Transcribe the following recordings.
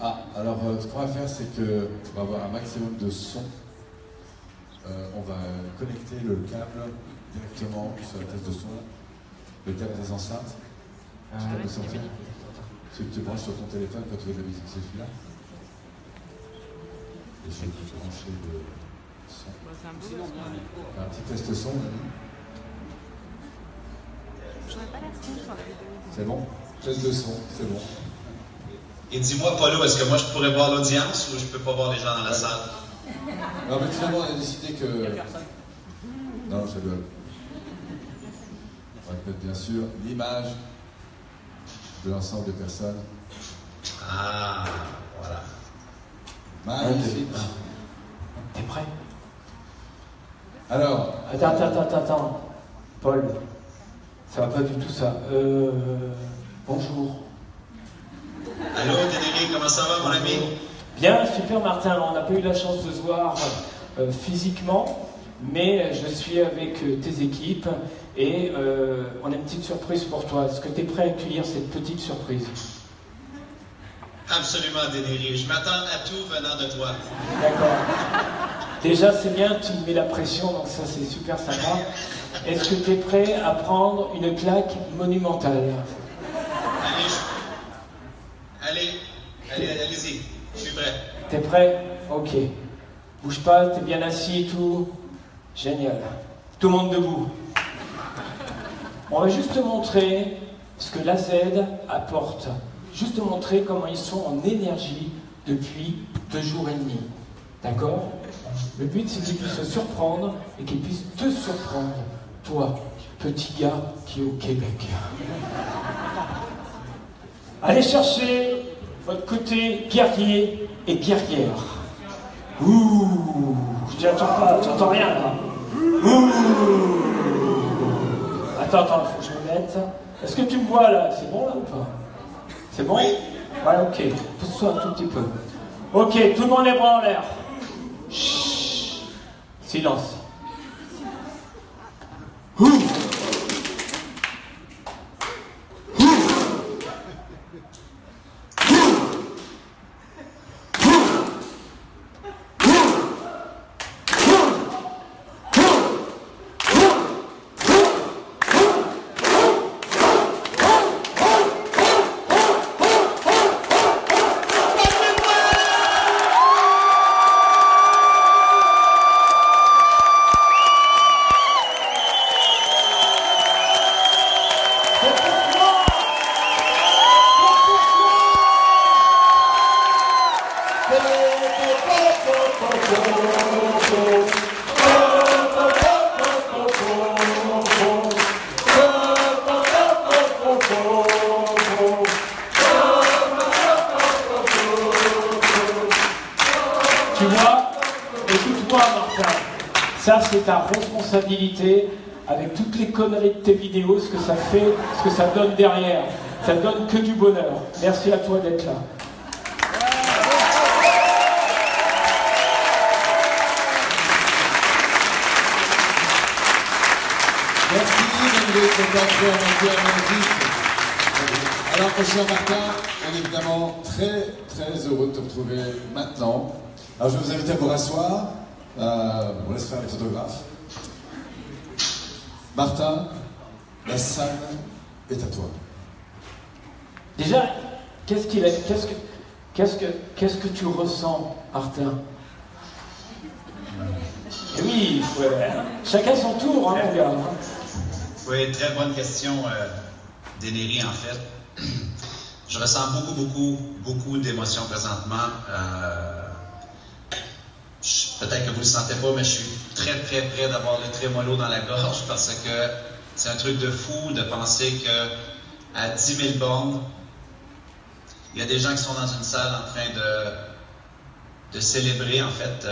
Ah, alors ce qu'on va faire, c'est qu'on va avoir un maximum de son. On va connecter le câble directement sur la test de son, le câble des enceintes. Câble de sortie. Celui que tu branches sur ton téléphone quand tu veux de la musique, c'est celui-là. Et je vais brancher le son. Un petit test son. C'est bon? Test de son, c'est bon. Et dis-moi, Paulo, est-ce que moi je pourrais voir l'audience ou je peux pas voir les gens dans la salle? Non, mais finalement, on a décidé que... Non, je rigole. On va mettre bien sûr l'image de l'ensemble des personnes. Ah, voilà. Magnifique. T'es prêt? Alors... Attends. Paul, ça va pas du tout ça. Bonjour. Allô, Deneri, comment ça va, mon ami? Bien, super Martin. On n'a pas eu la chance de se voir physiquement, mais je suis avec tes équipes et on a une petite surprise pour toi. Est-ce que tu es prêt à accueillir cette petite surprise? Absolument, Deneri. Je m'attends à tout venant de toi. D'accord. Déjà, c'est bien, tu me mets la pression, donc ça c'est super sympa. Est-ce que tu es prêt à prendre une claque monumentale? Allez-y, je suis prêt. T'es prêt? Ok. Bouge pas, t'es bien assis et tout. Génial. Tout le monde debout. On va juste te montrer ce que l'AZ apporte. Juste te montrer comment ils sont en énergie depuis 2 jours et demi. D'accord? Le but, c'est qu'ils puissent se surprendre et qu'ils puissent te surprendre. Toi, petit gars qui est au Québec. Allez chercher votre côté guerrier et guerrière. Ouh, j'entends rien là. Ouh. Attends, faut que je me mette. Est-ce que tu me vois là? C'est bon là ou pas? C'est bon? Oui. Ouais, ok. Pousse-toi un tout petit peu. Ok, tout le monde les bras en l'air. Chut. Silence. Ouh. Tu vois, écoute-moi Martin, ça c'est ta responsabilité avec toutes les conneries de tes vidéos, ce que ça fait, ce que ça donne derrière. Ça donne que du bonheur. Merci à toi d'être là. Merci de cette affaire magnifique. Alors, mon cher Martin, on est évidemment très heureux de te retrouver maintenant. Alors, je vais vous inviter à vous rasseoir. On laisse faire les photographes. Martin, la scène est à toi. Déjà, qu'est-ce que tu ressens, Martin? Et oui, chacun son tour, hein, mon gars. Oui, très bonne question, Deneri, en fait. Je ressens beaucoup d'émotions présentement. Peut-être que vous ne le sentez pas, mais je suis très près d'avoir le trémolo dans la gorge parce que c'est un truc de fou de penser que à 10 000 bornes, il y a des gens qui sont dans une salle en train de célébrer, en fait,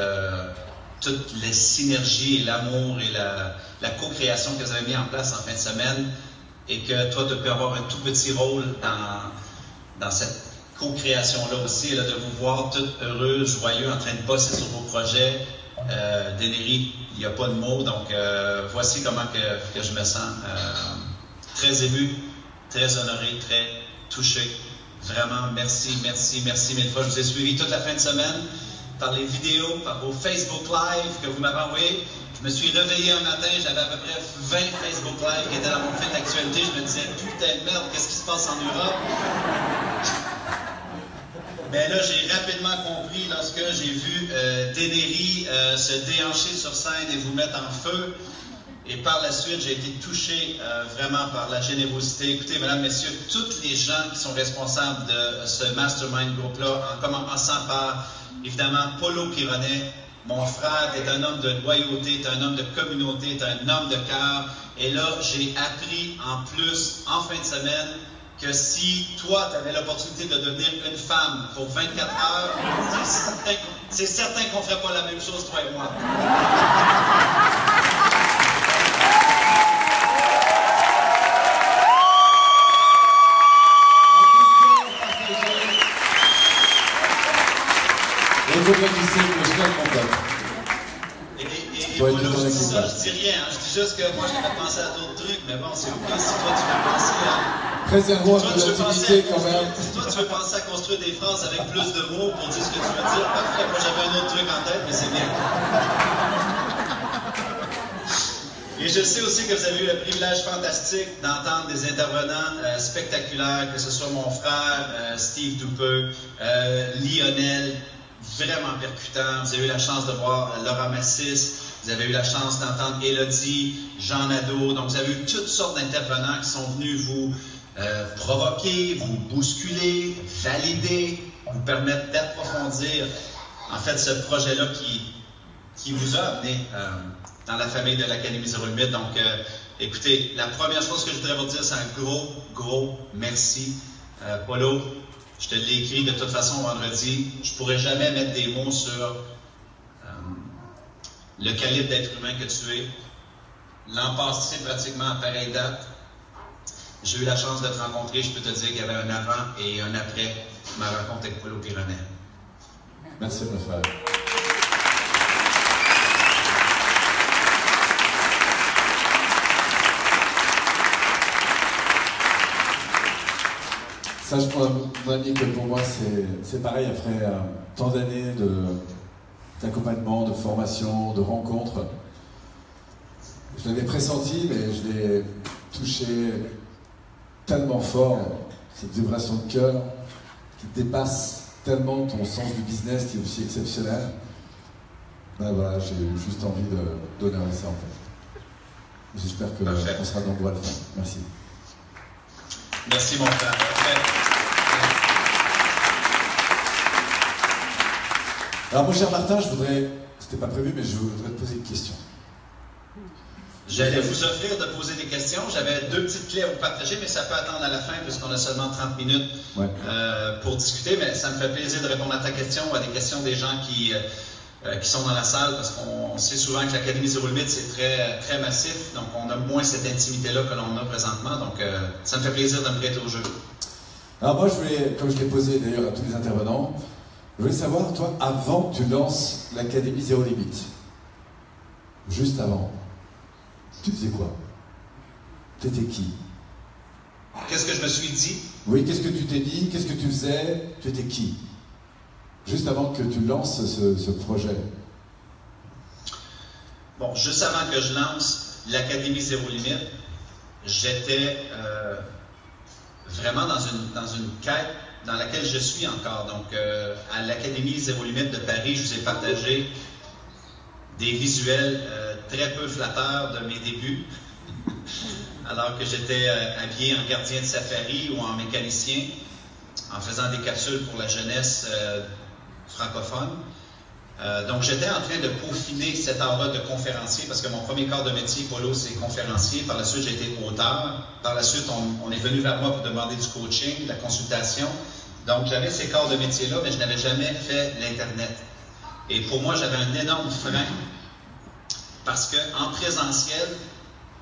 toutes les synergies et l'amour et la co-création que vous avez mis en place en fin de semaine et que toi, tu peux avoir un tout petit rôle dans cette co-création-là aussi, là, de vous voir tout heureux, joyeux, en train de bosser sur vos projets. Deneri, il n'y a pas de mots, donc voici comment que je me sens. Très ému, très honoré, très touché Vraiment, merci mille fois. Je vous ai suivi toute la fin de semaine par les vidéos, par vos Facebook Live que vous m'avez envoyés. Je me suis réveillé un matin, j'avais à peu près 20 Facebook Live qui étaient dans mon fil d'actualité. Je me disais, putain de merde, qu'est-ce qui se passe en Europe? Mais là, j'ai rapidement compris lorsque j'ai vu Dennery se déhancher sur scène et vous mettre en feu. Et par la suite, j'ai été touché vraiment par la générosité. Écoutez, mesdames, messieurs, tous les gens qui sont responsables de ce mastermind groupe-là, en commençant par, évidemment, Paulo Pironet, mon frère, t'es un homme de loyauté, t'es un homme de communauté, t'es un homme de cœur. Et là, j'ai appris en plus, en fin de semaine, que si toi, tu avais l'opportunité de devenir une femme pour 24 heures, c'est certain qu'on ne ferait pas la même chose, toi et moi. Et vous réussissez que je suis content. Et Paulo, je dis ça, je dis rien. Je dis juste que moi, j'avais pensé à d'autres trucs, mais bon, c'est ok si toi, tu veux penser à... Préservons de l'activité quand même. Si toi, tu veux penser à construire des phrases avec plus de mots pour dire ce que tu veux dire, parfait. Moi, j'avais un autre truc en tête, mais c'est bien. Et je sais aussi que vous avez eu le privilège fantastique d'entendre des intervenants spectaculaires, que ce soit mon frère, Steve Dupeux, Lionel, vraiment percutant. Vous avez eu la chance de voir Laura Massis, vous avez eu la chance d'entendre Élodie, Jean Nadeau. Donc, vous avez eu toutes sortes d'intervenants qui sont venus vous provoquer, vous bousculer, valider, vous permettre d'approfondir, en fait, ce projet-là qui vous a amené dans la famille de l'Académie Zéro Limite. Donc, écoutez, la première chose que je voudrais vous dire, c'est un gros merci. Paulo, je te l'ai écrit de toute façon vendredi. Je ne pourrais jamais mettre des mots sur le calibre d'être humain que tu es. L'an passé, pratiquement à pareille date, j'ai eu la chance de te rencontrer. Je peux te dire qu'il y avait un avant et un après ma rencontre avec Paulo Pironet. Merci, mon frère. Sache, mon ami, que pour moi, c'est pareil après tant d'années d'accompagnement, de formation, de rencontres. Je l'avais pressenti, mais je l'ai touché tellement fort, cette vibration de cœur qui dépasse tellement ton sens du business qui est aussi exceptionnel. Ben voilà, j'ai juste envie d'honorer ça en fait. J'espère qu'on sera nombreux à le faire. Merci. Merci mon frère. Alors mon cher Martin, c'était pas prévu, mais je voudrais te poser une question. J'allais vous offrir de poser des questions. J'avais 2 petites clés à vous partager, mais ça peut attendre à la fin puisqu'on a seulement 30 minutes pour discuter. Mais ça me fait plaisir de répondre à ta question ou à des questions des gens qui sont dans la salle parce qu'on sait souvent que l'Académie Zéro Limite, c'est très massif. Donc, on a moins cette intimité-là que l'on a présentement. Donc, ça me fait plaisir de me prêter au jeu. Alors moi, comme je l'ai posé d'ailleurs à tous les intervenants, je voulais savoir, toi, avant que tu lances l'Académie Zéro Limite, juste avant, tu faisais quoi? T'étais qui? Qu'est-ce que je me suis dit? Oui, qu'est-ce que tu t'es dit? Qu'est-ce que tu faisais? Tu étais qui? Juste avant que tu lances ce projet. Bon, juste avant que je lance l'Académie Zéro Limite, j'étais vraiment dans une quête dans laquelle je suis encore. Donc, à l'Académie Zéro Limite de Paris, je vous ai partagé des visuels très peu flatteurs de mes débuts, alors que j'étais habillé en gardien de safari ou en mécanicien, en faisant des capsules pour la jeunesse francophone. Donc, j'étais en train de peaufiner cet art-là de conférencier, parce que mon premier corps de métier, Paulo, c'est conférencier. Par la suite, j'ai été auteur. Par la suite, on est venu vers moi pour demander du coaching, de la consultation. Donc, j'avais ces corps de métier-là, mais je n'avais jamais fait l'Internet. Et pour moi, j'avais un énorme frein, parce qu'en présentiel,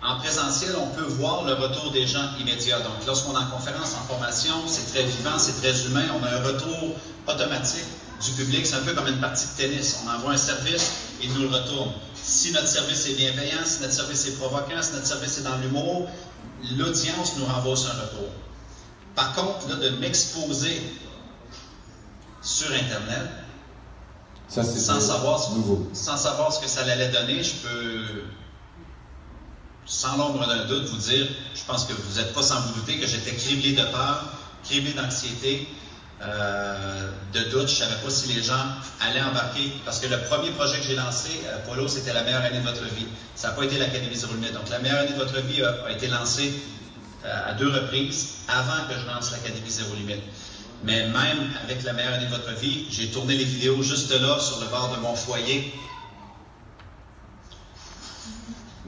on peut voir le retour des gens immédiat. Donc, lorsqu'on est en conférence, en formation, c'est très vivant, c'est très humain. On a un retour automatique du public. C'est un peu comme une partie de tennis. On envoie un service, il nous le retourne. Si notre service est bienveillant, si notre service est provoquant, si notre service est dans l'humour, l'audience nous renvoie un retour. Par contre, là, de m'exposer sur Internet, ça, sans savoir ce que ça allait donner, je peux, sans l'ombre d'un doute, vous dire, je pense que vous n'êtes pas sans vous douter, que j'étais criblé de peur, criblé d'anxiété, de doute. Je ne savais pas si les gens allaient embarquer, parce que le premier projet que j'ai lancé, Polo, c'était la meilleure année de votre vie. Ça n'a pas été l'Académie Zéro Limite. Donc la meilleure année de votre vie a été lancée à 2 reprises avant que je lance l'Académie Zéro Limite. Mais même avec la meilleure année de votre vie, j'ai tourné les vidéos juste là, sur le bord de mon foyer,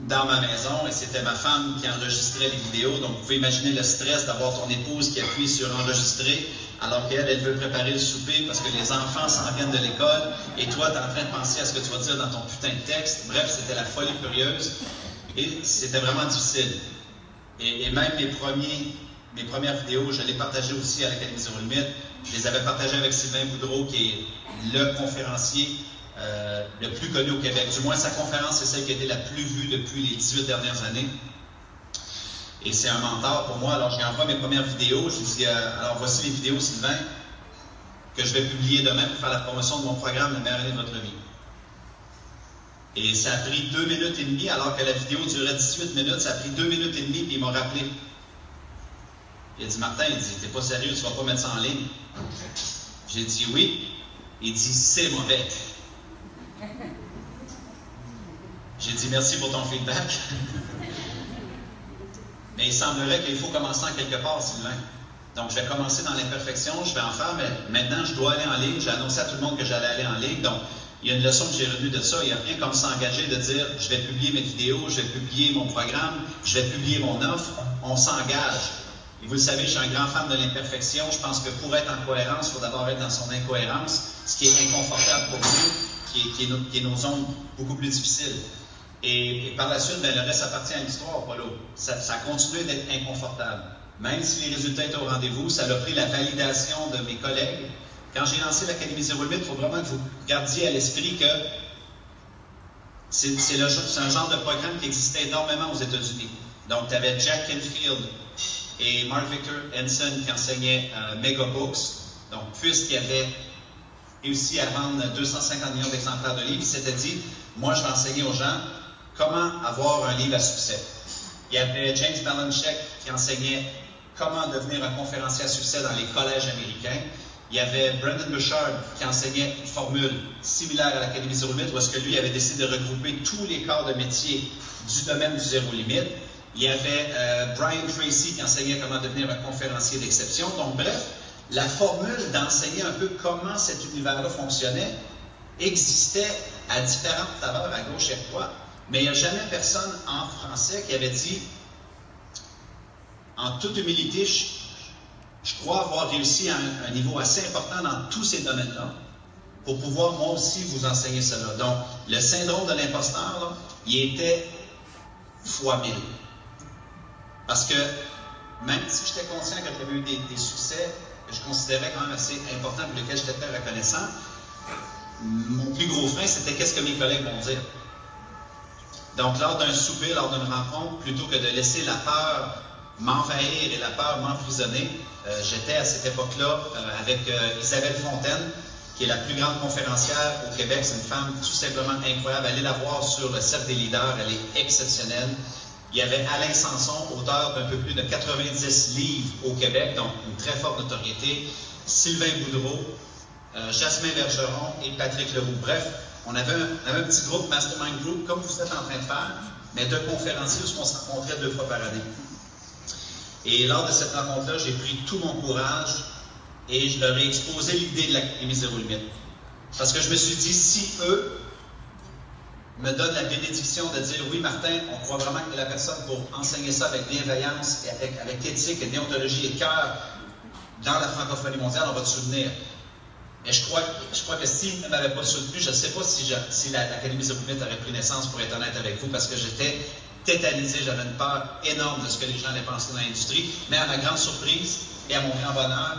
dans ma maison, et c'était ma femme qui enregistrait les vidéos. Donc vous pouvez imaginer le stress d'avoir ton épouse qui appuie sur enregistrer, alors qu'elle, elle veut préparer le souper parce que les enfants s'en viennent de l'école, et toi, tu es en train de penser à ce que tu vas dire dans ton putain de texte. Bref, c'était la folie furieuse, et c'était vraiment difficile. Et même mes premières vidéos, je les partageais aussi à l'Académie Zéro Limite. Je les avais partagées avec Sylvain Boudreau, qui est le conférencier le plus connu au Québec. Du moins, sa conférence, c'est celle qui a été la plus vue depuis les 18 dernières années. Et c'est un mentor pour moi. Alors, je lui envoie mes premières vidéos. Je lui dis, alors voici les vidéos, Sylvain, que je vais publier demain pour faire la promotion de mon programme La meilleure année de votre vie. Et ça a pris 2 minutes et demie, alors que la vidéo durait 18 minutes. Ça a pris 2 minutes et demie, puis il m'a rappelé. Il a dit, Martin, il dit, t'es pas sérieux, tu vas pas mettre ça en ligne? J'ai dit oui. Il dit, c'est mauvais. J'ai dit merci pour ton feedback. Mais il semblerait qu'il faut commencer en quelque part, Sylvain. Donc, je vais commencer dans l'imperfection, je vais en faire, mais maintenant, je dois aller en ligne. J'ai annoncé à tout le monde que j'allais aller en ligne. Donc, il y a une leçon que j'ai retenue de ça. Il n'y a rien comme s'engager de dire, je vais publier mes vidéos, je vais publier mon programme, je vais publier mon offre. On s'engage. Et vous le savez, je suis un grand fan de l'imperfection. Je pense que pour être en cohérence, il faut d'abord être dans son incohérence, ce qui est inconfortable pour nous, qui est nos zones beaucoup plus difficiles. Et par la suite, ben, le reste appartient à l'histoire, Polo. Ça a continué d'être inconfortable. Même si les résultats étaient au rendez-vous, ça a pris la validation de mes collègues. Quand j'ai lancé l'Académie Zéro Limite, il faut vraiment que vous gardiez à l'esprit que c'est un genre de programme qui existait énormément aux États-Unis. Donc, tu avais Jack Canfield et Mark Victor Hansen qui enseignaient Megabooks. Donc, puisqu'il avait réussi à vendre 250 millions d'exemplaires de livres, il s'était dit, moi, je vais enseigner aux gens comment avoir un livre à succès. Il y avait James Balanchek qui enseignait comment devenir un conférencier à succès dans les collèges américains. Il y avait Brandon Bouchard qui enseignait une formule similaire à l'Académie Zéro Limite, où est-ce que lui avait décidé de regrouper tous les corps de métier du domaine du Zéro Limite. Il y avait Brian Tracy qui enseignait comment devenir un conférencier d'exception. Donc, bref, la formule d'enseigner un peu comment cet univers-là fonctionnait existait à différentes saveurs à gauche et à droite. Mais il n'y a jamais personne en français qui avait dit, en toute humilité, je crois avoir réussi à un niveau assez important dans tous ces domaines-là pour pouvoir moi aussi vous enseigner cela. Donc, le syndrome de l'imposteur, il était fois 1000. Parce que même si j'étais conscient que j'avais eu des succès que je considérais quand même assez importants pour lesquels j'étais très reconnaissant, mon plus gros frein, c'était qu'est-ce que mes collègues vont dire. Donc, lors d'un souper, lors d'une rencontre, plutôt que de laisser la peur m'envahir et la peur m'emprisonner, j'étais à cette époque-là avec Isabelle Fontaine, qui est la plus grande conférencière au Québec. C'est une femme tout simplement incroyable. Allez la voir sur le Cercle des leaders, elle est exceptionnelle. Il y avait Alain Sanson, auteur d'un peu plus de 90 livres au Québec, donc une très forte notoriété. Sylvain Boudreau, Jasmin Bergeron et Patrick Leroux. Bref, on avait un petit groupe, Mastermind Group, comme vous êtes en train de faire, mais de conférenciers où on se rencontrait 2 fois par année. Et lors de cette rencontre-là, j'ai pris tout mon courage et je leur ai exposé l'idée de l'Académie Zéro Limite. Parce que je me suis dit, si eux me donnent la bénédiction de dire, oui, Martin, on croit vraiment que la personne pour enseigner ça avec bienveillance, et avec éthique et déontologie et cœur dans la francophonie mondiale, on va te soutenir. Et je crois que s'ils ne m'avaient pas soutenu, je ne sais pas si l'Académie Zéro Limite aurait pris naissance, pour être honnête avec vous, parce que j'étais tétanisé, j'avais une peur énorme de ce que les gens allaient penser dans l'industrie. Mais à ma grande surprise et à mon grand bonheur,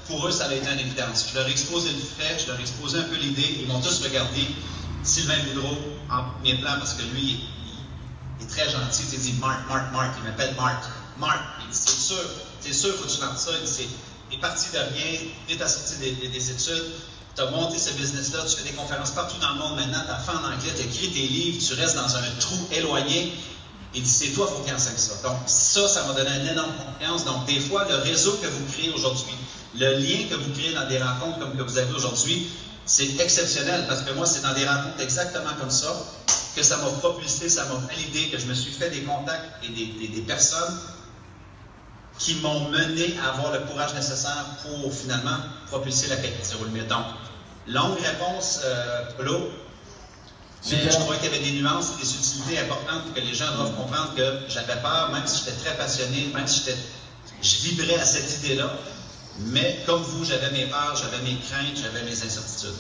pour eux, ça a été une évidence. Je leur ai exposé le fait, je leur ai exposé un peu l'idée, ils m'ont tous regardé. Sylvain Boudreau, en premier plan, parce que lui, il est très gentil, il dit Marc, il m'appelle Marc. Marc, il dit, c'est sûr, c'est sûr, il faut que tu fasses ça. Tu es parti de rien, tu es sorti des études, tu as monté ce business-là, tu fais des conférences partout dans le monde maintenant, tu as fait en anglais, tu as écrit tes livres, tu restes dans un trou éloigné. Il dit, c'est toi, il faut qu'il enseigne ça. Donc, ça m'a donné une énorme confiance. Donc, des fois, le réseau que vous créez aujourd'hui, le lien que vous créez dans des rencontres comme que vous avez aujourd'hui, c'est exceptionnel parce que moi, c'est dans des rencontres exactement comme ça que ça m'a propulsé, ça m'a validé, que je me suis fait des contacts et des personnes qui m'ont mené à avoir le courage nécessaire pour finalement propulser la qualité zéro limite. Donc, longue réponse, Polo. Mais je trouvais qu'il y avait des nuances et des subtilités importantes pour que les gens doivent comprendre que j'avais peur, même si j'étais très passionné, même si je vibrais à cette idée-là. Mais comme vous, j'avais mes peurs, j'avais mes craintes, j'avais mes incertitudes.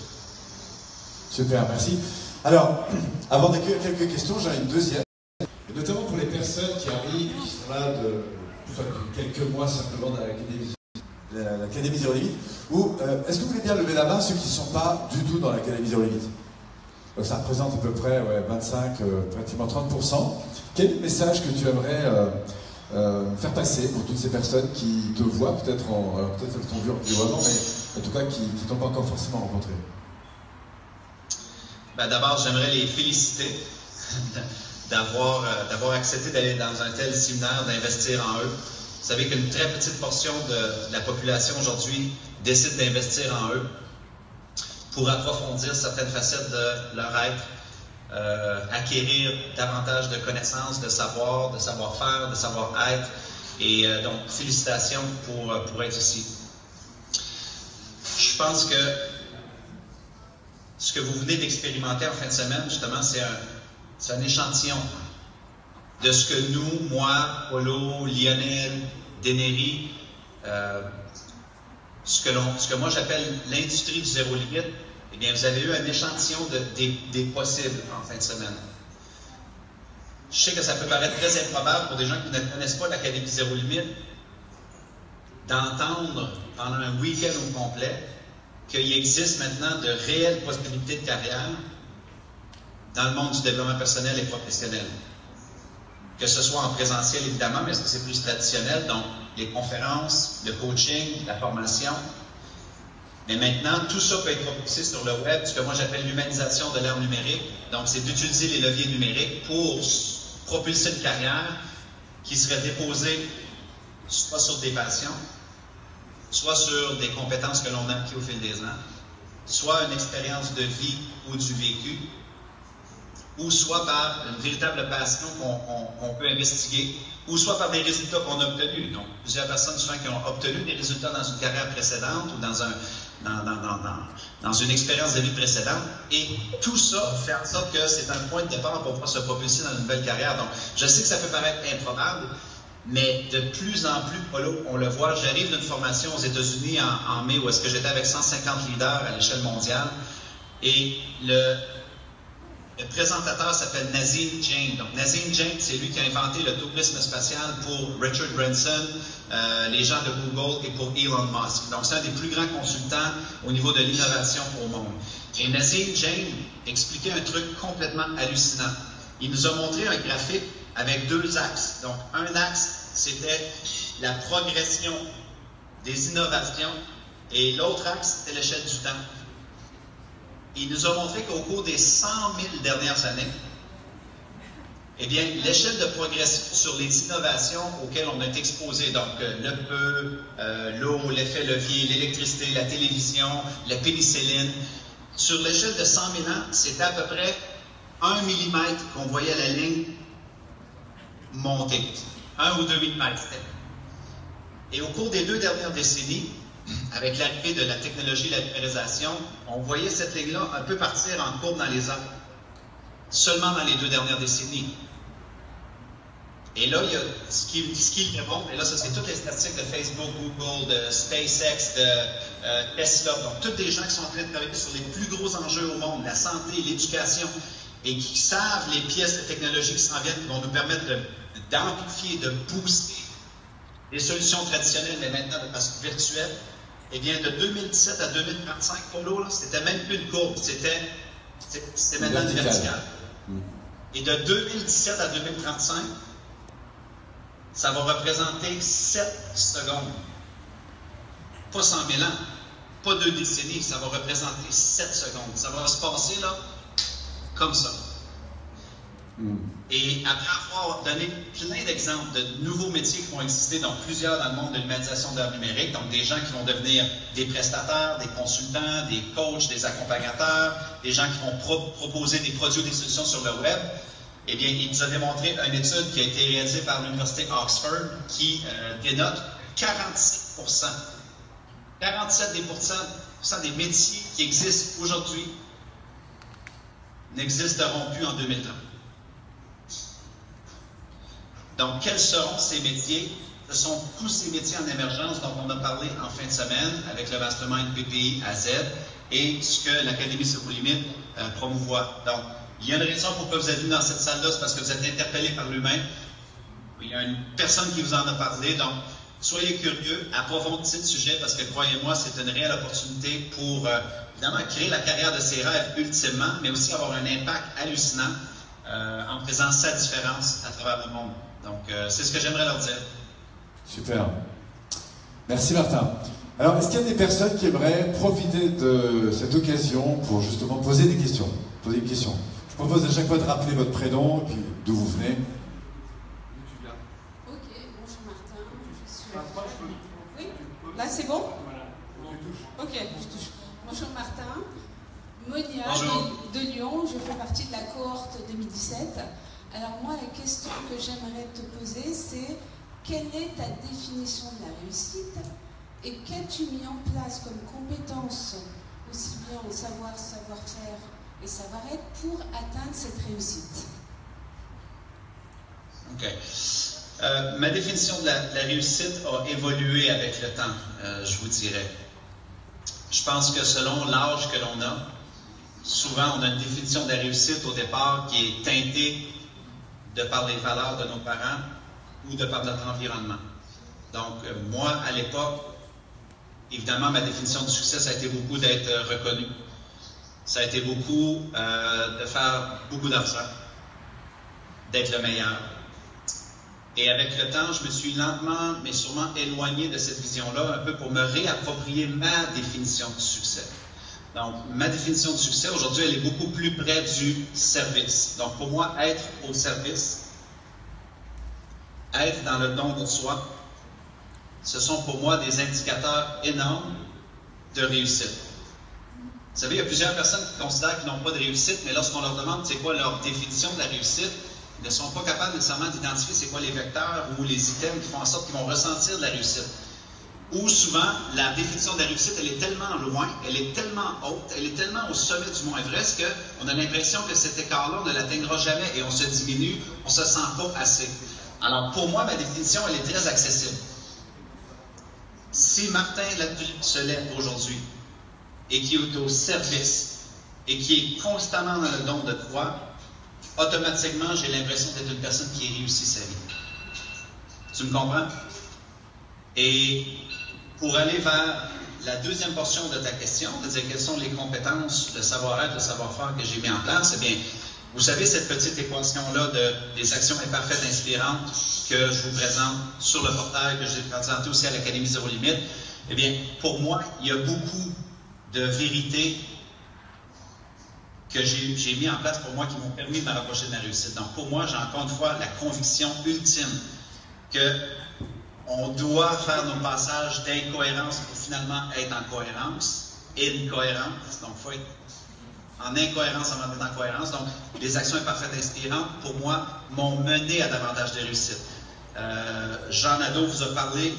Super, merci. Alors, avant d'accueillir quelques questions, j'en ai une deuxième. Notamment pour les personnes qui arrivent, qui sont là depuis quelques mois simplement dans l'Académie Zéro Limite. Ou est-ce que vous voulez bien lever la main ceux qui ne sont pas du tout dans l'Académie Zéro Limite? Donc ça représente à peu près 25, pratiquement 30%. Quel est le message que tu aimerais faire passer pour toutes ces personnes qui te voient, peut-être elles t'ont vu en vidéo avant, mais en tout cas qui ne t'ont pas encore forcément rencontré? Ben, d'abord, j'aimerais les féliciter d'avoir accepté d'aller dans un tel séminaire, d'investir en eux. Vous savez qu'une très petite portion de la population aujourd'hui décide d'investir en eux pour approfondir certaines facettes de leur être, acquérir davantage de connaissances, de savoir-faire, de savoir-être. Et donc, félicitations pour être ici. Je pense que ce que vous venez d'expérimenter en fin de semaine, justement, c'est un échantillon de ce que nous, moi, Polo, Lionel, Deneri, ce que moi j'appelle l'industrie du zéro limite, eh bien, vous avez eu un échantillon des possibles en fin de semaine. Je sais que ça peut paraître très improbable pour des gens qui ne connaissent pas l'Académie Zéro Limite d'entendre pendant un week-end au complet qu'il existe maintenant de réelles possibilités de carrière dans le monde du développement personnel et professionnel. Que ce soit en présentiel, évidemment, mais est-ce que c'est plus traditionnel? Donc, les conférences, le coaching, la formation. Mais maintenant, tout ça peut être propulsé sur le web, ce que moi j'appelle l'humanisation de l'ère numérique. Donc, c'est d'utiliser les leviers numériques pour propulser une carrière qui serait déposée soit sur des passions, soit sur des compétences que l'on a acquises au fil des ans, soit une expérience de vie ou du vécu, ou soit par une véritable passion qu'on peut investiguer, ou soit par des résultats qu'on a obtenus. Donc, plusieurs personnes souvent qui ont obtenu des résultats dans une carrière précédente ou dans une expérience de vie précédente. Et tout ça fait en sorte que c'est un point de départ pour pouvoir se propulser dans une nouvelle carrière. Donc, je sais que ça peut paraître improbable, mais de plus en plus, Polo, on le voit. J'arrive d'une formation aux États-Unis en mai où est-ce que j'étais avec 150 leaders à l'échelle mondiale. Et le présentateur s'appelle Nazim Jain. Donc, Nazim Jain, c'est lui qui a inventé le tourisme spatial pour Richard Branson, les gens de Google et pour Elon Musk. Donc, c'est un des plus grands consultants au niveau de l'innovation au monde. Et Nazim Jain expliquait un truc complètement hallucinant. Il nous a montré un graphique avec deux axes. Donc, un axe, c'était la progression des innovations et l'autre axe, c'était l'échelle du temps. Il nous a montré qu'au cours des 100 000 dernières années, eh bien, l'échelle de progression sur les innovations auxquelles on est exposé, donc le feu, l'eau, l'effet levier, l'électricité, la télévision, la pénicilline, sur l'échelle de 100 000 ans, c'était à peu près 1 millimètre qu'on voyait la ligne monter. 1 ou 2 millimètres. Et au cours des 2 dernières décennies, avec l'arrivée de la technologie et la numérisation, on voyait cette ligne-là un peu partir en courbe dans les arbres, seulement dans les 2 dernières décennies. Et là, il y a ce qui démontre, et là, ça c'est toutes les statistiques de Facebook, Google, de SpaceX, de Tesla, donc tous des gens qui sont en train de travailler sur les plus gros enjeux au monde, la santé, l'éducation, et qui savent les pièces de technologie qui s'en viennent, qui vont nous permettre d'amplifier, de booster les solutions traditionnelles, mais maintenant de façon virtuelle. Eh bien, de 2017 à 2035, Polo, c'était même plus une courbe, c'était maintenant une verticale. Et de 2017 à 2035, ça va représenter 7 secondes. Pas 100 000 ans, pas 2 décennies, ça va représenter 7 secondes. Ça va se passer là, comme ça. Et après avoir donné plein d'exemples de nouveaux métiers qui vont exister dans plusieurs dans le monde de l'humanisation de l'art numérique, donc des gens qui vont devenir des prestataires, des consultants, des coachs, des accompagnateurs, des gens qui vont proposer des produits ou des solutions sur le web, eh bien, il nous a démontré une étude qui a été réalisée par l'Université Oxford qui dénote 47%. 47% des métiers qui existent aujourd'hui n'existeront plus en 2030. Donc, quels seront ces métiers? Ce sont tous ces métiers en émergence dont on a parlé en fin de semaine avec le mastermind PPI à Z et ce que l'Académie Zéro Limite promouvoit. Donc, il y a une raison pourquoi vous êtes venu dans cette salle-là, c'est parce que vous êtes interpellé par l'humain. Il y a une personne qui vous en a parlé, donc soyez curieux, approfondissez le sujet parce que, croyez-moi, c'est une réelle opportunité pour, évidemment, créer la carrière de ses rêves ultimement, mais aussi avoir un impact hallucinant en faisant sa différence à travers le monde. Donc, c'est ce que j'aimerais leur dire. Super. Merci Martin. Alors, est-ce qu'il y a des personnes qui aimeraient profiter de cette occasion pour justement poser des questions? Poser une question. Je propose à chaque fois de rappeler votre prénom et puis d'où vous venez. Ok, bonjour Martin. Je suis... Oui, là c'est bon? Ok, je touche. Bonjour Martin. Monia de Lyon, je fais partie de la cohorte 2017. Alors moi, la question que j'aimerais te poser, c'est quelle est ta définition de la réussite et qu'as-tu mis en place comme compétences, aussi bien en savoir, savoir-faire et savoir-être, pour atteindre cette réussite? OK. Ma définition de la réussite a évolué avec le temps, je vous dirais. Je pense que selon l'âge que l'on a, souvent on a une définition de la réussite au départ qui est teintée de par les valeurs de nos parents ou de par notre environnement. Donc, moi, à l'époque, évidemment, ma définition du succès, ça a été beaucoup d'être reconnu. Ça a été beaucoup de faire beaucoup d'argent, d'être le meilleur. Et avec le temps, je me suis lentement, mais sûrement éloigné de cette vision-là, un peu pour me réapproprier ma définition du succès. Donc, ma définition du succès, aujourd'hui, elle est beaucoup plus près du service. Donc, pour moi, être au service, être dans le don de soi, ce sont pour moi des indicateurs énormes de réussite. Vous savez, il y a plusieurs personnes qui considèrent qu'ils n'ont pas de réussite, mais lorsqu'on leur demande c'est quoi leur définition de la réussite, ils ne sont pas capables nécessairement d'identifier c'est quoi les vecteurs ou les items qui font en sorte qu'ils vont ressentir de la réussite. Ou souvent, la définition de la réussite, elle est tellement loin, elle est tellement haute, elle est tellement au sommet du mont Everest qu'on a l'impression que cet écart-là, on ne l'atteindra jamais et on se diminue, on ne se sent pas assez. Alors, pour moi, ma définition, elle est très accessible. Si Martin Latulippe se lève aujourd'hui et qui est au service et qui est constamment dans le don de toi, automatiquement, j'ai l'impression d'être une personne qui a réussi sa vie. Tu me comprends? Et pour aller vers la deuxième portion de ta question, de dire quelles sont les compétences, le savoir-être, le savoir-faire que j'ai mis en place, eh bien, vous savez cette petite équation-là des actions imparfaites inspirantes que je vous présente sur le portail, que j'ai présenté aussi à l'Académie Zéro Limite, eh bien, pour moi, il y a beaucoup de vérités que j'ai mis en place pour moi qui m'ont permis de me rapprocher de la réussite. Donc, pour moi, j'ai encore une fois la conviction ultime que on doit faire nos passages d'incohérence pour finalement être en cohérence et une cohérence. Donc, il faut être en incohérence avant d'être en cohérence. Donc, les actions imparfaites inspirantes, pour moi, m'ont mené à davantage de réussite. Jean Nadeau vous a parlé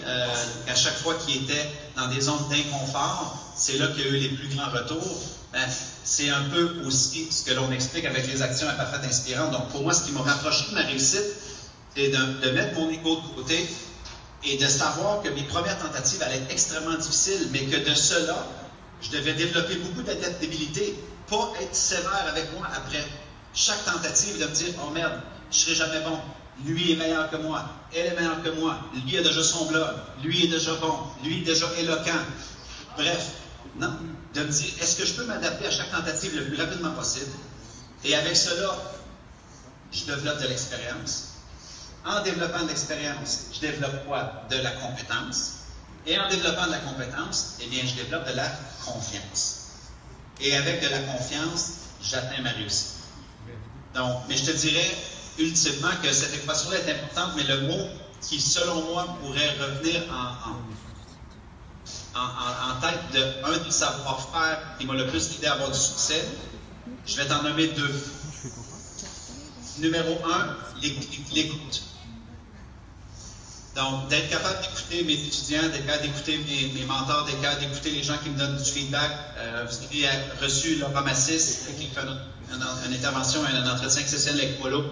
qu'à chaque fois qu'il était dans des zones d'inconfort, c'est là qu'il y a eu les plus grands retours. C'est un peu aussi ce que l'on explique avec les actions imparfaites inspirantes. Donc, pour moi, ce qui m'a rapproché de ma réussite, c'est de mettre mon ego de côté et de savoir que mes premières tentatives allaient être extrêmement difficiles, mais que de cela, je devais développer beaucoup d'adaptabilité, pas être sévère avec moi après chaque tentative, de me dire « Oh merde, je ne serai jamais bon, lui est meilleur que moi, elle est meilleure que moi, lui a déjà son blog, lui est déjà bon, lui est déjà éloquent. » Bref, non, de me dire « Est-ce que je peux m'adapter à chaque tentative le plus rapidement possible? » Et avec cela, je développe de l'expérience. en développant de l'expérience, je développe quoi? De la compétence. Et en développant de la compétence, eh bien, je développe de la confiance. Et avec de la confiance, j'atteins ma réussite. Donc, mais je te dirais ultimement que cette équation-là est importante, mais le mot qui, selon moi, pourrait revenir en tête d'un des savoir-faire qui m'a le plus aidé à avoir du succès, je vais t'en nommer deux. Numéro 1, l'écoute. Donc, d'être capable d'écouter mes étudiants, d'être capable d'écouter mes mentors, d'être capable d'écouter les gens qui me donnent du feedback. Vous avez reçu Laura Massis, qui fait une intervention et un entretien exceptionnel avec Polo.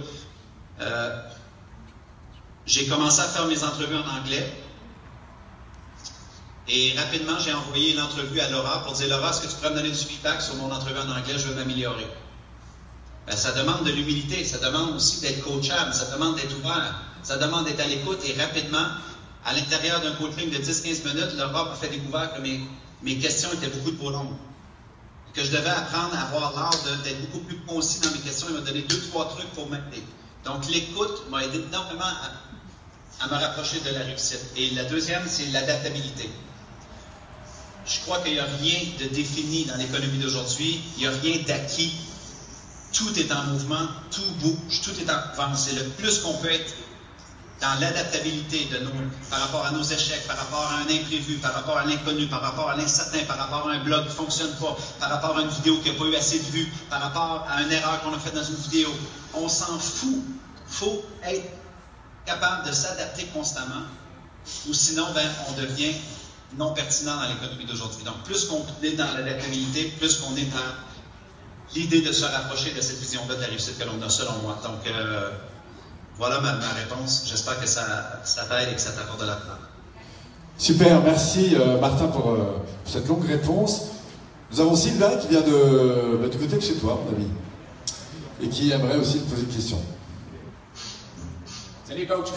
J'ai commencé à faire mes entrevues en anglais. Et rapidement, j'ai envoyé l'entrevue à Laura pour dire « Laura, est-ce que tu pourrais me donner du feedback sur mon entrevue en anglais? Je veux m'améliorer. » Ben, ça demande de l'humilité, ça demande aussi d'être coachable, ça demande d'être ouvert, ça demande d'être à l'écoute. Et rapidement, à l'intérieur d'un coaching de 10-15 minutes, Laura m'a fait découvrir que mes questions étaient beaucoup trop longues. Que je devais apprendre à avoir l'art d'être beaucoup plus concis dans mes questions. Il m'a donné 2-3 trucs pour m'aider. Donc, l'écoute m'a aidé énormément à me rapprocher de la réussite. Et la deuxième, c'est l'adaptabilité. Je crois qu'il n'y a rien de défini dans l'économie d'aujourd'hui. Il n'y a rien d'acquis. Tout est en mouvement, tout bouge, tout est en mouvement. C'est le plus qu'on peut être dans l'adaptabilité par rapport à nos échecs, par rapport à un imprévu, par rapport à l'inconnu, par rapport à l'incertain, par rapport à un blog qui ne fonctionne pas, par rapport à une vidéo qui n'a pas eu assez de vues, par rapport à une erreur qu'on a faite dans une vidéo. On s'en fout. Il faut être capable de s'adapter constamment, ou sinon, on devient non pertinent dans l'économie d'aujourd'hui. Donc, plus qu'on est dans l'adaptabilité, plus qu'on est dans l'idée de se rapprocher de cette vision-là de la réussite que l'on a, selon moi. Donc, voilà ma réponse. J'espère que ça t'aide et que ça t'apporte de la part. Super, merci Martin pour cette longue réponse. Nous avons Sylvain qui vient du côté de chez toi, mon ami, et qui aimerait aussi te poser une question. Salut, coach.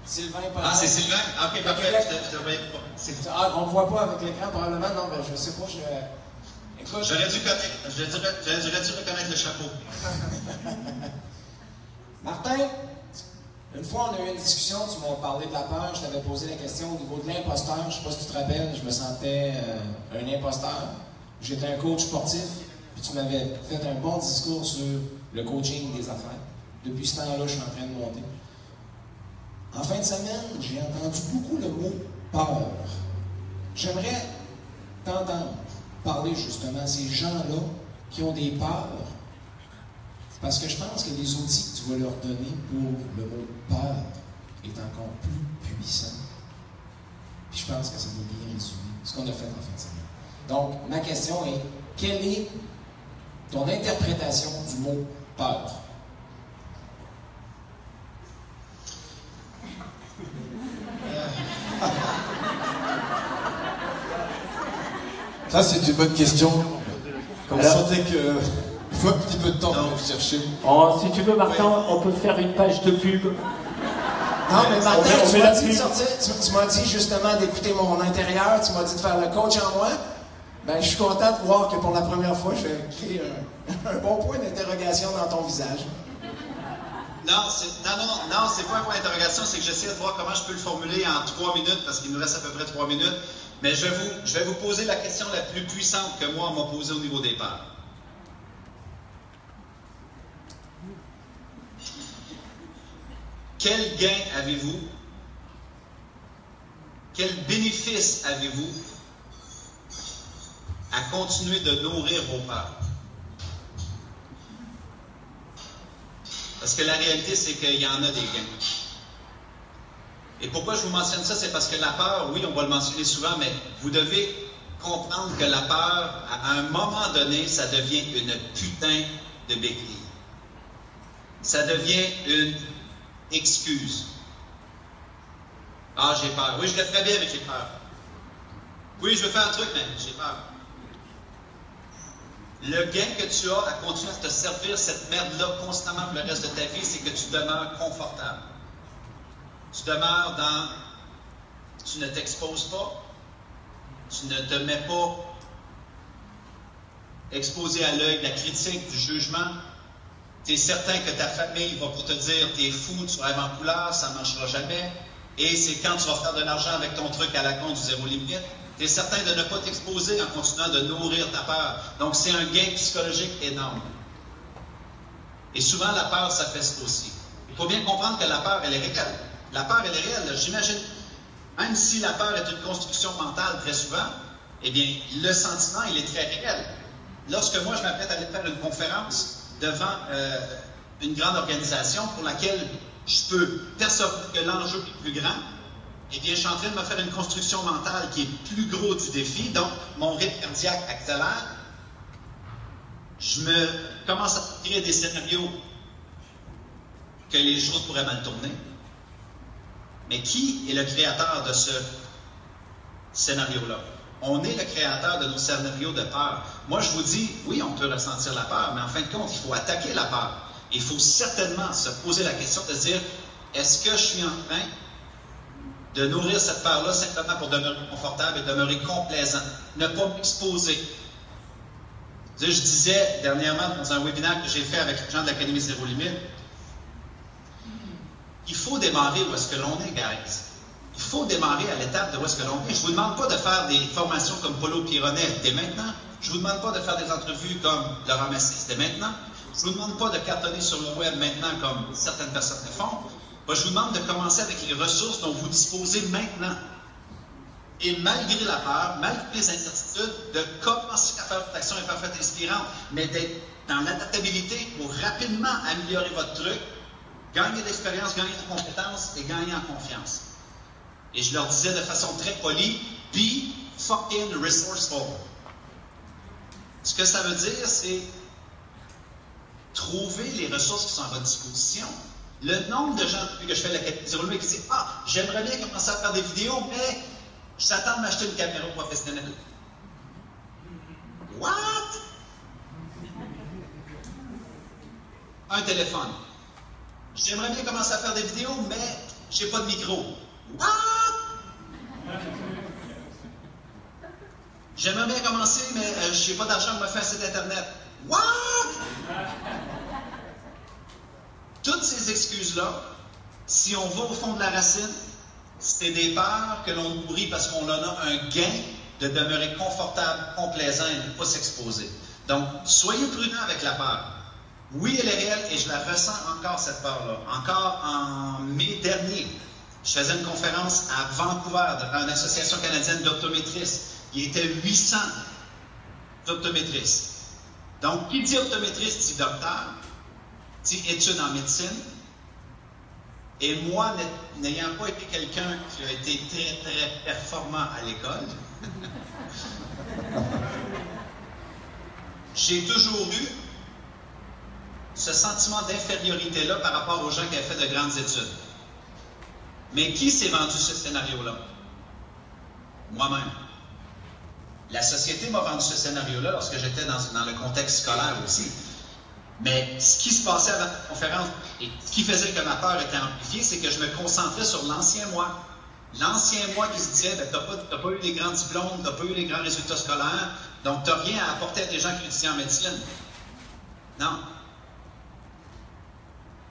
Sylvain, Ah, c'est Sylvain? Ah, ok, parfait. Je te voyais pas. Ah, on ne voit pas avec l'écran, probablement. Non, ben, je sais pas. Écoute. J'aurais dû reconnaître le chapeau. Martin, une fois, on a eu une discussion. Tu m'as parlé de la peur. Je t'avais posé la question au niveau de l'imposteur. Je ne sais pas si tu te rappelles. Je me sentais un imposteur. J'étais un coach sportif. Puis tu m'avais fait un bon discours sur le coaching des affaires. Depuis ce temps-là, je suis en train de monter. En fin de semaine, j'ai entendu beaucoup le mot peur. J'aimerais t'entendre parler justement à ces gens-là qui ont des peurs. Parce que je pense que les outils que tu vas leur donner pour le mot peur est encore plus puissant. Puis je pense que ça va bien résumer ce qu'on a fait en fin de semaine. Donc, ma question est, quelle est ton interprétation du mot peur? Ça, c'est une bonne question. Comme vous sentez qu'il faut un petit peu de temps pour chercher. Oh, si tu veux, Martin, on peut faire une page de pub. Non, mais Martin, tu m'as dit de sortir, tu m'as dit justement d'écouter mon intérieur, tu m'as dit de faire le coach en moi. Ben, je suis content de voir que pour la première fois, j'ai créé un bon point d'interrogation dans ton visage. Non, c'est pas un point d'interrogation, c'est que j'essaie de voir comment je peux le formuler en 3 minutes, parce qu'il nous reste à peu près 3 minutes. Mais je vais vous poser la question la plus puissante que moi, on m'a posée au niveau des peurs. Quel gain avez-vous? Quel bénéfice avez-vous à continuer de nourrir vos peurs? Parce que la réalité, c'est qu'il y en a des gains. Et pourquoi je vous mentionne ça? C'est parce que la peur, oui, on va le mentionner souvent, mais vous devez comprendre que la peur, à un moment donné, ça devient une putain de béquille. Ça devient une excuse. Ah, j'ai peur. Oui, je vais très bien, mais j'ai peur. Oui, je veux faire un truc, mais j'ai peur. Le gain que tu as à continuer à te servir cette merde-là constamment pour le reste de ta vie, c'est que tu demeures confortable. Tu demeures dans... Tu ne t'exposes pas. Tu ne te mets pas exposé à l'œil de la critique, du jugement. Tu es certain que ta famille va pas te dire « T'es fou, tu rêves en couleur, ça ne marchera jamais. » Et c'est quand tu vas faire de l'argent avec ton truc à la con du zéro limite. Tu es certain de ne pas t'exposer en continuant de nourrir ta peur. Donc, c'est un gain psychologique énorme. Et souvent, la peur, ça fait ça aussi. Il faut bien comprendre que la peur, elle est réelle. La peur, elle est réelle. J'imagine, même si la peur est une construction mentale très souvent, eh bien, le sentiment, il est très réel. Lorsque moi, je m'apprête à aller faire une conférence devant une grande organisation pour laquelle je peux percevoir que l'enjeu est plus grand, eh bien, je suis en train de me faire une construction mentale qui est plus gros du défi, donc mon rythme cardiaque accélère. Je me commence à créer des scénarios que les choses pourraient mal tourner. Mais qui est le créateur de ce scénario-là? On est le créateur de nos scénarios de peur. Moi, je vous dis, oui, on peut ressentir la peur, mais en fin de compte, il faut attaquer la peur. Il faut certainement se poser la question de se dire, est-ce que je suis en train de nourrir cette peur-là simplement pour demeurer confortable et demeurer complaisant, ne pas m'exposer? Je disais dernièrement dans un webinaire que j'ai fait avec les gens de l'Académie Zéro Limite, il faut démarrer où est-ce que l'on est, guys. Il faut démarrer à l'étape de où est-ce que l'on est. Je ne vous demande pas de faire des formations comme Paulo Pironnet dès maintenant. Je ne vous demande pas de faire des entrevues comme Laurent Messis dès maintenant. Je ne vous demande pas de cartonner sur le web maintenant comme certaines personnes le font. Moi, je vous demande de commencer avec les ressources dont vous disposez maintenant. Et malgré la peur, malgré les incertitudes, de commencer à faire votre action imparfaite et inspirante, mais d'être dans l'adaptabilité pour rapidement améliorer votre truc, gagner d'expérience, gagner de compétences et gagner en confiance. Et je leur disais de façon très polie, be fucking resourceful. Ce que ça veut dire, c'est trouver les ressources qui sont à votre disposition. Le nombre de gens que je fais l'Académie Zéro Limite qui disent « Ah, j'aimerais bien commencer à faire des vidéos, mais je t'attends de m'acheter une caméra professionnelle. » What? Un téléphone. J'aimerais bien commencer à faire des vidéos, mais je n'ai pas de micro. What? J'aimerais bien commencer, mais je n'ai pas d'argent pour me faire un site Internet. What? Toutes ces excuses-là, si on va au fond de la racine, c'est des peurs que l'on nourrit parce qu'on en a un gain de demeurer confortable, complaisant et de ne pas s'exposer. Donc, soyez prudents avec la peur. Oui, elle est réelle et je la ressens encore, cette peur-là. Encore en mai dernier, je faisais une conférence à Vancouver devant une association canadienne d'optométristes. Il y était 800 d'optométristes. Donc, qui dit optométriste dit docteur, dit études en médecine. Et moi, n'ayant pas été quelqu'un qui a été très, très performant à l'école, j'ai toujours eu ce sentiment d'infériorité-là par rapport aux gens qui avaient fait de grandes études. Mais qui s'est vendu ce scénario-là? Moi-même. La société m'a vendu ce scénario-là lorsque j'étais dans le contexte scolaire aussi. Mais ce qui se passait avant la conférence et ce qui faisait que ma peur était amplifiée, c'est que je me concentrais sur l'ancien moi. L'ancien moi qui se disait, ben, t'as pas eu les grands diplômes, t'as pas eu les grands résultats scolaires, donc t'as rien à apporter à des gens qui étudient en médecine. Non.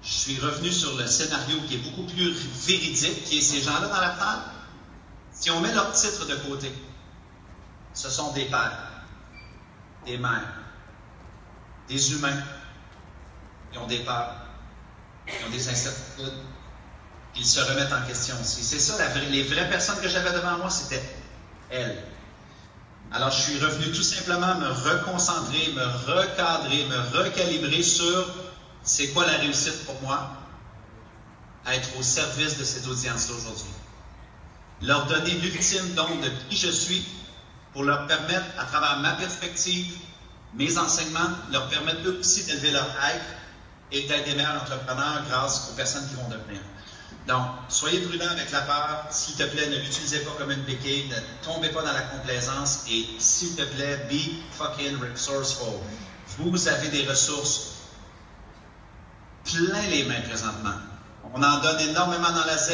Je suis revenu sur le scénario qui est beaucoup plus véridique, qui est ces gens-là dans la salle. Si on met leur titre de côté, ce sont des pères, des mères, des humains. Ils ont des peurs, ils ont des incertitudes, ils se remettent en question aussi. C'est ça, les vraies personnes que j'avais devant moi, c'était elles. Alors, je suis revenu tout simplement me reconcentrer, me recadrer, me recalibrer sur c'est quoi la réussite pour moi, à être au service de cette audience-là aujourd'hui. Leur donner l'ultime don de qui je suis pour leur permettre, à travers ma perspective, mes enseignements, leur permettre eux aussi d'élever leur être et d'être des meilleurs entrepreneurs grâce aux personnes qui vont devenir. Donc, soyez prudents avec la peur. S'il te plaît, ne l'utilisez pas comme une béquille. Ne tombez pas dans la complaisance. Et s'il te plaît, be fucking resourceful. Vous avez des ressources plein les mains présentement. On en donne énormément dans la Z.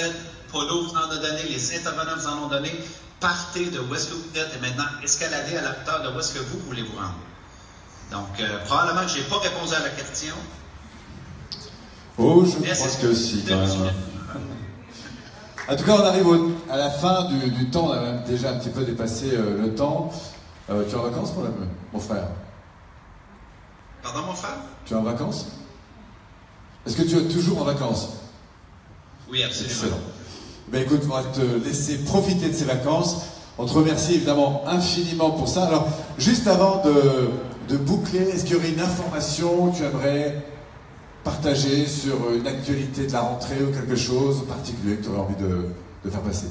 Paulo vous en a donné. Les intervenants vous en ont donné. Partez de où est-ce que vous êtes et maintenant escaladez à la hauteur de où est-ce que vous voulez vous rendre. Donc, probablement que je n'ai pas répondu à la question. Oh, je crois que si, quand même. En tout cas, on arrive à la fin du temps. On a même déjà un petit peu dépassé le temps. Tu es en vacances, mon frère? Pardon, mon frère? Tu es en vacances? Est-ce que tu es toujours en vacances? Oui, absolument. Excellent. Ben écoute, on va te laisser profiter de ces vacances. On te remercie évidemment infiniment pour ça. Alors, juste avant de boucler, est-ce qu'il y aurait une information que tu aimerais partager sur une actualité de la rentrée ou quelque chose en particulier que tu aurais envie de faire passer?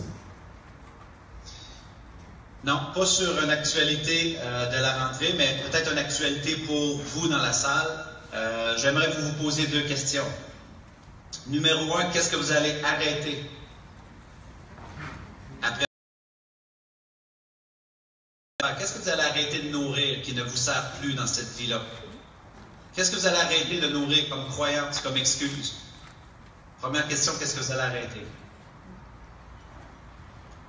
Non, pas sur une actualité de la rentrée, mais peut-être une actualité pour vous dans la salle. J'aimerais vous poser 2 questions. Numéro 1, qu'est-ce que vous allez arrêter après? Qu'est-ce que vous allez arrêter de nourrir qui ne vous sert plus dans cette vie-là? Qu'est-ce que vous allez arrêter de nourrir comme croyance, comme excuse? Première question, qu'est-ce que vous allez arrêter?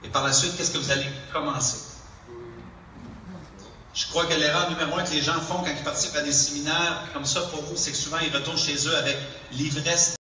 Et par la suite, qu'est-ce que vous allez commencer? Je crois que l'erreur numéro 1 que les gens font quand ils participent à des séminaires comme ça pour vous, c'est que souvent ils retournent chez eux avec l'ivresse